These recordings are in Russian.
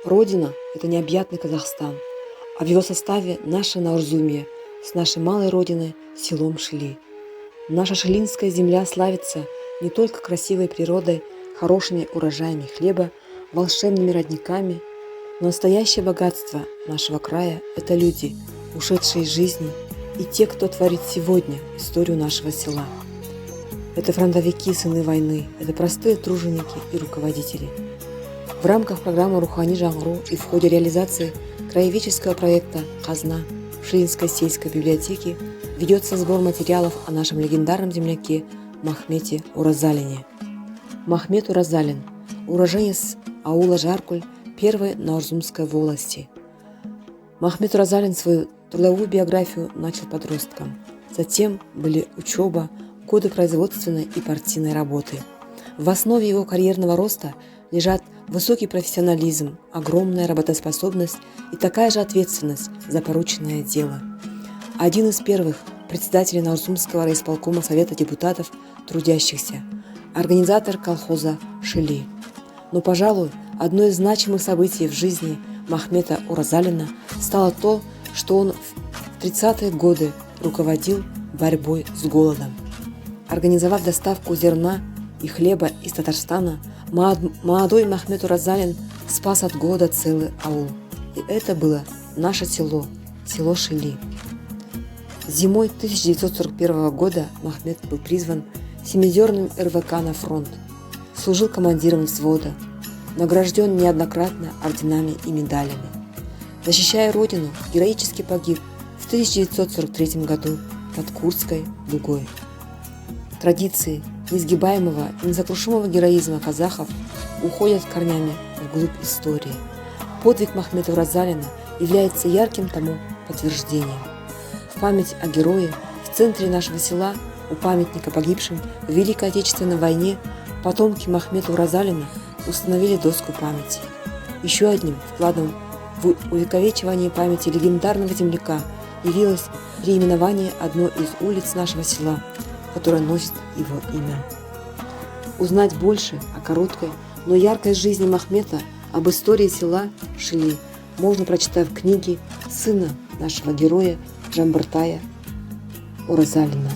Родина – это необъятный Казахстан, а в его составе наша Наурзумия с нашей малой родиной селом Шили. Наша шилинская земля славится не только красивой природой, хорошими урожаями хлеба, волшебными родниками, но настоящее богатство нашего края – это люди, ушедшие из жизни, и те, кто творит сегодня историю нашего села. Это фронтовики, сыны войны, это простые труженики и руководители. В рамках программы «Рухани Жаңғыру» и в ходе реализации краеведческого проекта «Қазына» в Шилинской сельской библиотеке ведется сбор материалов о нашем легендарном земляке Махмете Уразалине. Махмет Уразалин – уроженец аула Жаркуль первой Наурзумской волости. Махмет Уразалин свою трудовую биографию начал подростком. Затем были учеба, годы производственной и партийной работы. В основе его карьерного роста лежат высокий профессионализм, огромная работоспособность и такая же ответственность за порученное дело. Один из первых председателей Наурзумского райисполкома Совета депутатов трудящихся, организатор колхоза Шили. Но, пожалуй, одно из значимых событий в жизни Махмета Уразалина стало то, что он в 30-е годы руководил борьбой с голодом. Организовав доставку зерна и хлеба из Татарстана, молодой Махмет Уразалин спас от голода целый аул. И это было наше село, село Шили. Зимой 1941 года Махмет был призван 7-дёрным РВК на фронт, служил командиром взвода, награжден неоднократно орденами и медалями. Защищая родину, героически погиб в 1943 году под Курской дугой. Традиции несгибаемого и несокрушимого героизма казахов уходят корнями вглубь истории. Подвиг Махмета Уразалина является ярким тому подтверждением. В память о герое в центре нашего села у памятника погибшим в Великой Отечественной войне потомки Махмета Уразалина установили доску памяти. Еще одним вкладом в увековечивание памяти легендарного земляка явилось переименование одной из улиц нашего села, которая носит его имя. Узнать больше о короткой, но яркой жизни Махмета, об истории села Шили можно, прочитав книги сына нашего героя Жамбыртая Уразалина.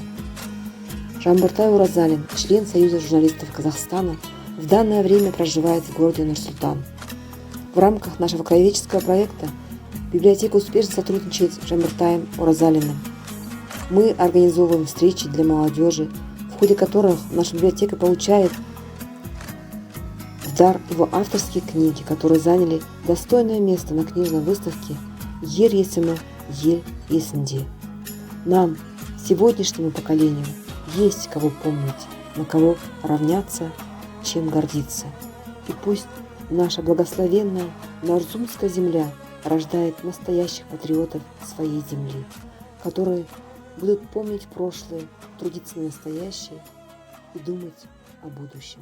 Жамбыртай Уразалин, член Союза журналистов Казахстана, в данное время проживает в городе Нур-Султан. В рамках нашего краеведческого проекта библиотека успешно сотрудничает с Жамбыртаем Уразалиным. Мы организовываем встречи для молодежи, в ходе которых наша библиотека получает в дар его авторские книги, которые заняли достойное место на книжной выставке «Ер есімі ел есінде». Нам, сегодняшнему поколению, есть кого помнить, на кого равняться, чем гордиться. И пусть наша благословенная Наурзумская земля рождает настоящих патриотов своей земли, которые будут помнить прошлое, трудиться на настоящее и думать о будущем.